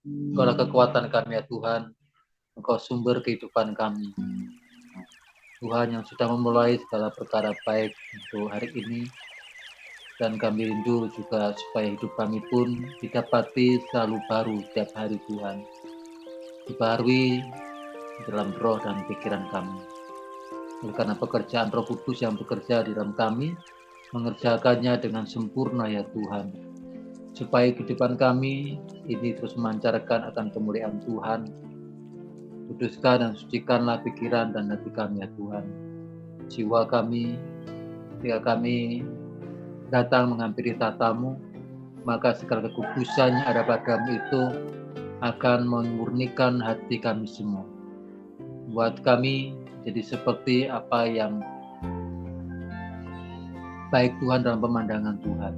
Engkaulah kekuatan kami ya Tuhan, Engkau sumber kehidupan kami. Tuhan yang sudah memulai segala perkara baik untuk hari ini, dan kami rindu juga supaya hidup kami pun didapati selalu baru setiap hari Tuhan, dibarui dalam roh dan pikiran kami. Oleh karena pekerjaan Roh Kudus yang bekerja di dalam kami, mengerjakannya dengan sempurna ya Tuhan, supaya kehidupan kami ini terus memancarkan akan kemuliaan Tuhan. Kuduskan dan sucikanlah pikiran dan hati kami ya Tuhan, jiwa kami, ketika kami datang menghampiri tatamu, maka segala kekudusan yang ada padamu itu akan memurnikan hati kami semua. Buat kami jadi seperti apa yang baik Tuhan dalam pemandangan Tuhan.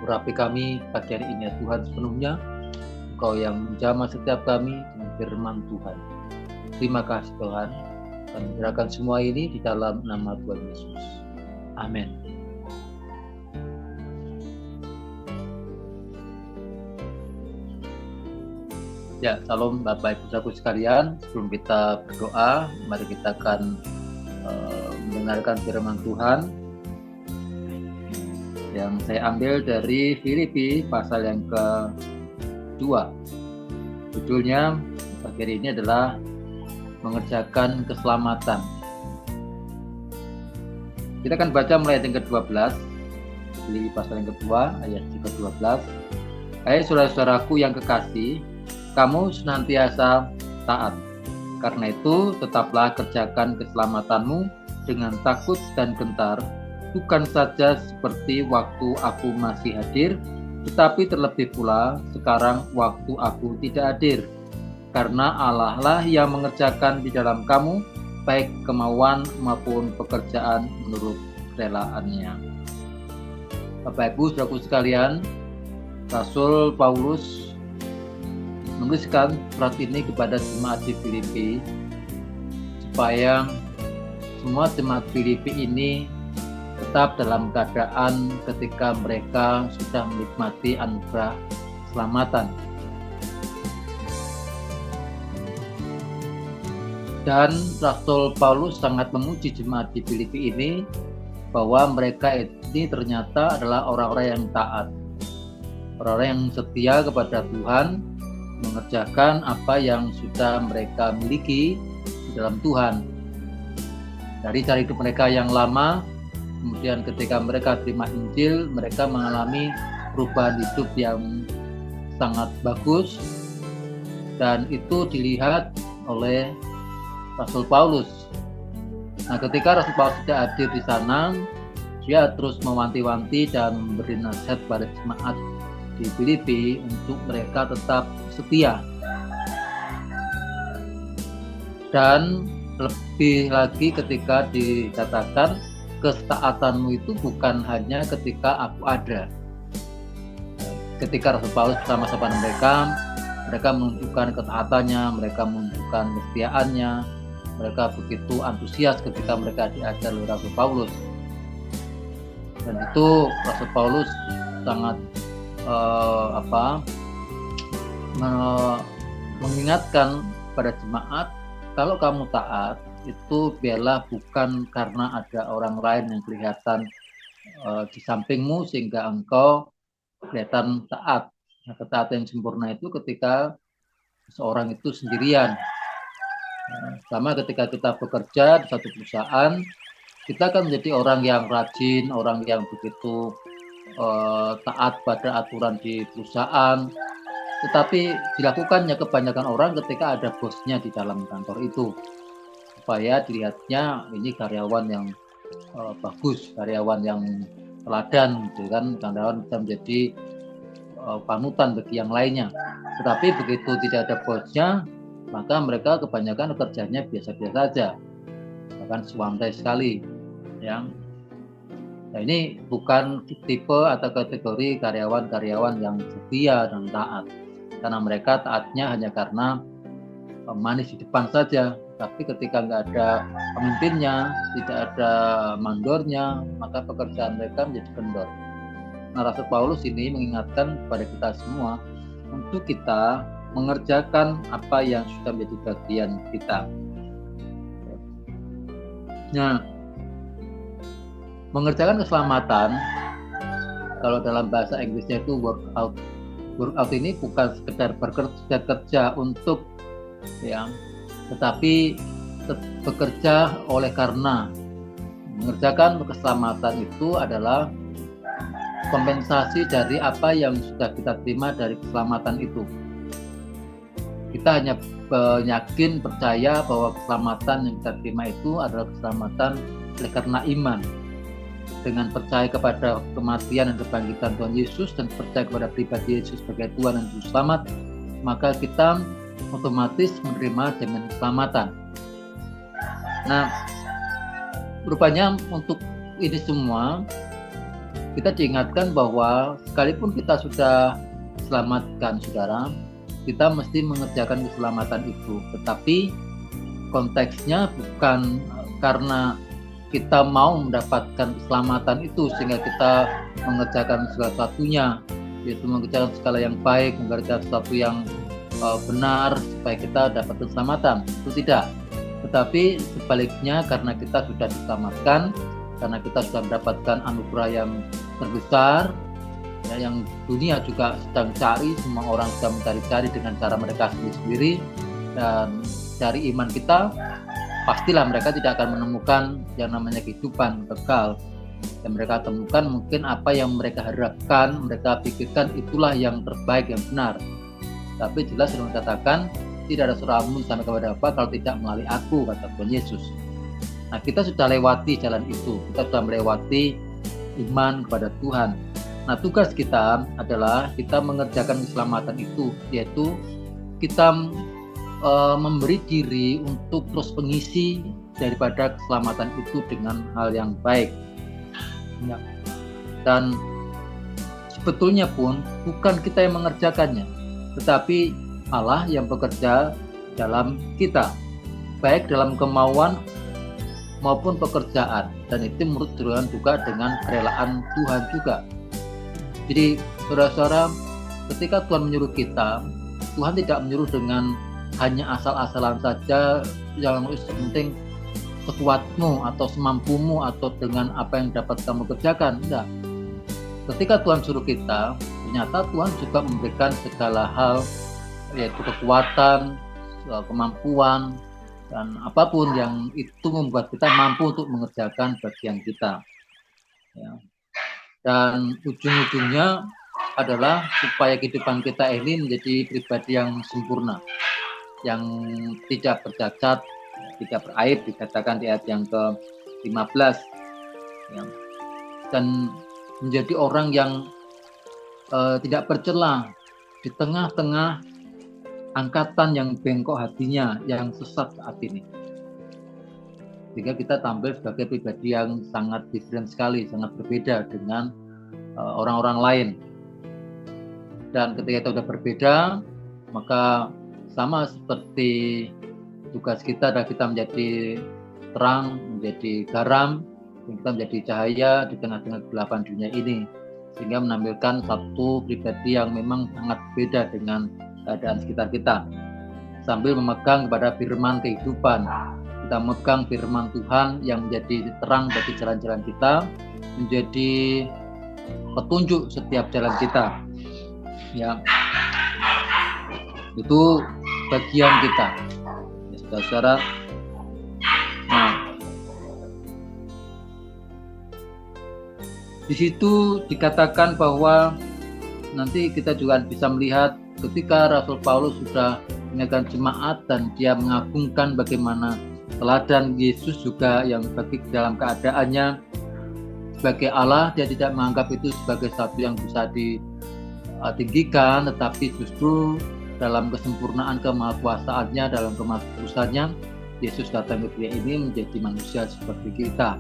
Urapi kami pagi hari ini ya Tuhan sepenuhnya, Engkau yang menjamah setiap kami dengan firman Tuhan. Terima kasih Tuhan. Kami menyerahkan semua ini di dalam nama Tuhan Yesus. Amin. Ya, salam Bapak Ibu Saudaraku sekalian. Sebelum kita berdoa, mari kita akan mendengarkan firman Tuhan yang saya ambil dari Filipi pasal yang ke-2. Judulnya pagi hari ini adalah mengerjakan keselamatan. Kita akan baca mulai ayat yang ke-12, Filipi pasal yang kedua ayat yang ke-12. Hai saudara-saudaraku yang kekasih, kamu senantiasa taat. Karena itu, tetaplah kerjakan keselamatanmu dengan takut dan gentar, bukan saja seperti waktu aku masih hadir, tetapi terlebih pula sekarang waktu aku tidak hadir. Karena Allah lah yang mengerjakan di dalam kamu, baik kemauan maupun pekerjaan menurut kerelaannya. Bapak Ibu, saudaraku sekalian, Rasul Paulus menuliskan surat ini kepada jemaat di Filipi supaya semua jemaat Filipi ini tetap dalam keadaan ketika mereka sudah menikmati anugerah keselamatan. Dan Rasul Paulus sangat memuji jemaat di Filipi ini bahwa mereka ini ternyata adalah orang-orang yang taat, orang-orang yang setia kepada Tuhan, mengerjakan apa yang sudah mereka miliki di dalam Tuhan. Dari cara hidup mereka yang lama, kemudian ketika mereka terima Injil, mereka mengalami perubahan hidup yang sangat bagus, dan itu dilihat oleh Rasul Paulus. Nah, ketika Rasul Paulus tidak hadir di sana, dia terus mewanti-wanti dan memberi nasihat pada jemaat di Filipi untuk mereka tetap setia. Dan lebih lagi ketika dikatakan ketaatanmu itu bukan hanya ketika aku ada. Ketika Rasul Paulus bersama-sama mereka menunjukkan ketaatannya, mereka menunjukkan kesetiaannya, mereka begitu antusias ketika mereka diajar oleh Rasul Paulus. Dan itu Rasul Paulus sangat mengingatkan pada jemaat, kalau kamu taat itu biarlah bukan karena ada orang lain yang kelihatan di sampingmu sehingga engkau kelihatan taat. Nah, ketaatan yang sempurna itu ketika seorang itu sendirian. Sama ketika kita bekerja di satu perusahaan, kita kan menjadi orang yang rajin, orang yang begitu taat pada aturan di perusahaan, tetapi dilakukannya kebanyakan orang ketika ada bosnya di dalam kantor itu, supaya dilihatnya ini karyawan yang bagus, karyawan yang teladan, gitu kan, karyawan bisa menjadi panutan bagi yang lainnya. Tetapi begitu tidak ada bosnya, maka mereka kebanyakan kerjanya biasa-biasa saja, bahkan santai sekali, yang nah, ini bukan tipe atau kategori karyawan-karyawan yang setia dan taat, karena mereka taatnya hanya karena manis di depan saja. Tapi ketika nggak ada pemimpinnya, tidak ada mandornya, maka pekerjaan mereka menjadi kendor. Nah, Rasul Paulus ini mengingatkan kepada kita semua untuk kita mengerjakan apa yang sudah menjadi bagian kita. Nah, mengerjakan keselamatan, kalau dalam bahasa Inggrisnya itu work out. Work out ini bukan sekedar bekerja untuk ya, tetapi bekerja oleh karena. Mengerjakan keselamatan itu adalah kompensasi dari apa yang sudah kita terima dari keselamatan itu. Kita hanya yakin, percaya bahwa keselamatan yang kita terima itu adalah keselamatan oleh karena iman. Dengan percaya kepada kematian dan kebangkitan Tuhan Yesus dan percaya kepada pribadi Yesus sebagai Tuhan dan Juru Selamat, maka kita otomatis menerima jaminan keselamatan. Nah, rupanya untuk ini semua kita diingatkan bahwa sekalipun kita sudah selamatkan saudara, kita mesti mengerjakan keselamatan itu. Tetapi konteksnya bukan karena kita mau mendapatkan keselamatan itu sehingga kita mengerjakan segala sesuatunya, yaitu mengerjakan segala yang baik, mengerjakan sesuatu yang benar supaya kita dapat keselamatan. Itu tidak. Tetapi sebaliknya, karena kita sudah diselamatkan, karena kita sudah mendapatkan anugerah yang terbesar, ya, yang dunia juga sedang cari, semua orang sedang mencari-cari dengan cara mereka sendiri-sendiri, dan dari iman kita, pastilah mereka tidak akan menemukan yang namanya kehidupan kekal. Yang mereka temukan mungkin apa yang mereka harapkan, mereka pikirkan itulah yang terbaik, yang benar. Tapi jelas sudah dikatakan, tidak ada seorang pun sampai kepada Bapa kalau tidak melalui aku, kata Tuhan Yesus. Nah, kita sudah lewati jalan itu, kita sudah melewati iman kepada Tuhan. Nah, tugas kita adalah kita mengerjakan keselamatan itu, yaitu kita memberi diri untuk terus mengisi daripada keselamatan itu dengan hal yang baik. Ya. Dan sebetulnya pun bukan kita yang mengerjakannya, tetapi Allah yang bekerja dalam kita, baik dalam kemauan maupun pekerjaan, dan itu menurut Tuhan juga dengan kerelaan Tuhan juga. Jadi saudara-saudara, ketika Tuhan menyuruh kita, Tuhan tidak menyuruh dengan hanya asal-asalan saja, yang penting sekuatmu atau semampumu atau dengan apa yang dapat kamu kerjakan. Tidak. Ketika Tuhan suruh kita, ternyata Tuhan juga memberikan segala hal, yaitu kekuatan, kemampuan, dan apapun yang itu membuat kita mampu untuk mengerjakan bagian kita. Ya. Dan ujung-ujungnya adalah supaya kehidupan kita ini menjadi pribadi yang sempurna, yang tidak bercacat, tidak beraib, dikatakan di ayat yang ke-15. Ya. Dan menjadi orang yang tidak bercela di tengah-tengah angkatan yang bengkok hatinya, yang sesat saat ini. Sehingga kita tampil sebagai pribadi yang sangat different sekali, sangat berbeda dengan orang-orang lain. Dan ketika kita sudah berbeda, maka sama seperti tugas kita adalah kita menjadi terang, menjadi garam, dan kita menjadi cahaya di tengah-tengah kegelapan dunia ini. Sehingga menampilkan satu pribadi yang memang sangat beda dengan keadaan sekitar kita, sambil memegang kepada firman kehidupan. Kita memegang firman Tuhan yang menjadi terang bagi jalan-jalan kita, menjadi petunjuk setiap jalan kita. Ya, itu bagian kita, ya, saudara-saudara. Nah, di situ dikatakan bahwa nanti kita juga bisa melihat ketika Rasul Paulus sudah mengingatkan jemaat dan dia mengagungkan bagaimana teladan Yesus juga yang bagi dalam keadaannya sebagai Allah, dia tidak menganggap itu sebagai sesuatu yang bisa ditinggikan, tetapi justru dalam kesempurnaan kemahakuasaannya, dalam kemahakuasaannya, Yesus datang ke dunia ini menjadi manusia seperti kita.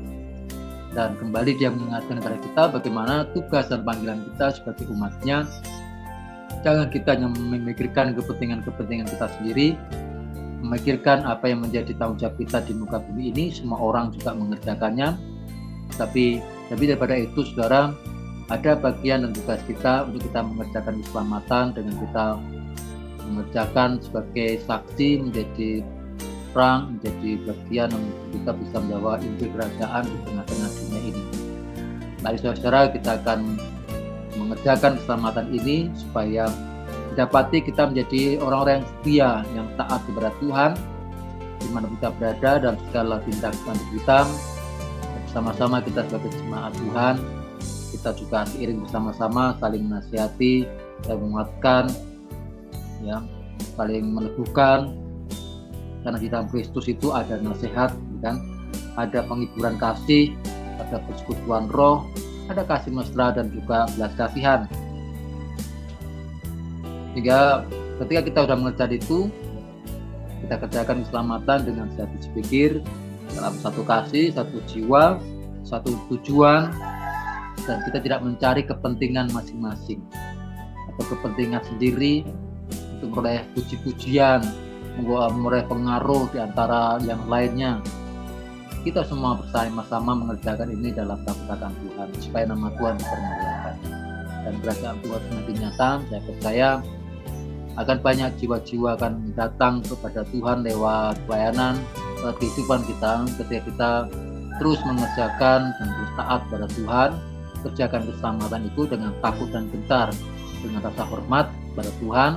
Dan kembali dia mengingatkan kepada kita bagaimana tugas dan panggilan kita sebagai umatnya. Jangan kita hanya memikirkan kepentingan kita sendiri, memikirkan apa yang menjadi tanggung jawab kita di muka bumi ini. Semua orang juga mengerjakannya. Tapi daripada itu, saudara, ada bagian dan tugas kita untuk kita mengerjakan keselamatan dengan kita mengerjakan sebagai saksi menjadi perang, menjadi bagian yang kita bisa membawa inti kerajaan di tengah-tengah dunia ini. Mari saudara, kita akan mengerjakan keselamatan ini supaya dapati kita menjadi orang-orang yang setia, yang taat kepada Tuhan di mana kita berada dalam segala tindakan kita. Bersama-sama kita sebagai jemaat Tuhan, kita juga seiring bersama-sama saling menasihati dan menguatkan, ya, saling meneguhkan, karena di dalam Kristus itu ada nasihat, kan? Ada penghiburan kasih, ada persekutuan roh, ada kasih mesra dan juga belas kasihan. Sehingga ketika kita sudah mengerjakan itu, kita kerjakan keselamatan dengan satu pikir, dalam satu kasih, satu jiwa, satu tujuan, dan kita tidak mencari kepentingan masing-masing atau kepentingan sendiri untuk memperoleh puji-pujian, memperoleh pengaruh di antara yang lainnya. Kita semua bersama-sama mengerjakan ini dalam kemuliaan Tuhan, supaya nama Tuhan dipermuliakan dan kerajaan Tuhan semakin nyata. Saya percaya akan banyak jiwa-jiwa akan datang kepada Tuhan lewat pelayanan kehidupan kita ketika kita terus mengerjakan dan terus taat pada Tuhan, kerjakan keselamatan itu dengan takut dan gentar, dengan rasa hormat pada Tuhan,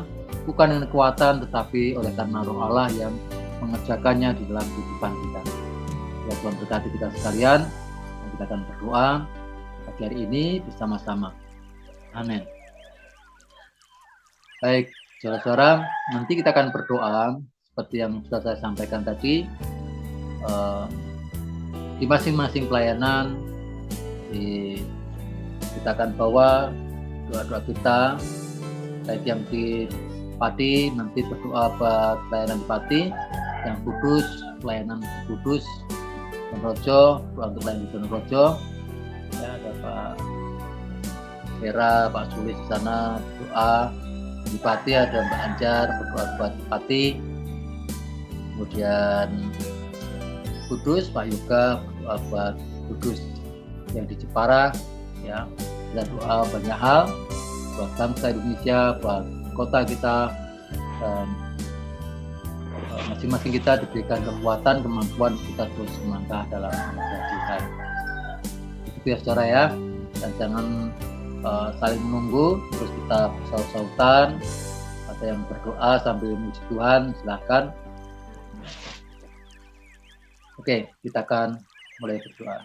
bukan dengan kekuatan tetapi oleh karena Roh Allah yang mengerjakannya di dalam kehidupan kita. Ya, Tuhan berkati kita sekalian, dan kita akan berdoa pagi hari ini bersama-sama. Amin. Baik, saudara-saudara, nanti kita akan berdoa seperti yang sudah saya sampaikan tadi. Di masing-masing pelayanan kita akan bawa doa-doa kita, baik yang di Pati nanti berdoa buat pelayanan di Pati, yang Kudus pelayanan di Kudus, Donorejo doa untuk pelayanan di Donorejo, ya, ada Pak Vera, Pak Sulis di sana doa. Di Pati ada Mbak Anjar berdoa buat Pati, kemudian Kudus Pak Yoga berdoa buat Kudus yang di Jepara, ya, dan doa banyak hal buat bangsa Indonesia, buat kota kita, dan masing-masing kita diberikan kekuatan, kemampuan kita terus melangkah dalam nama Tuhan. Itu ya saudara ya, dan jangan saling menunggu, terus kita bersaut-sautan. Ada yang berdoa sambil memuji Tuhan, silakan. Oke, kita akan mulai berdoa.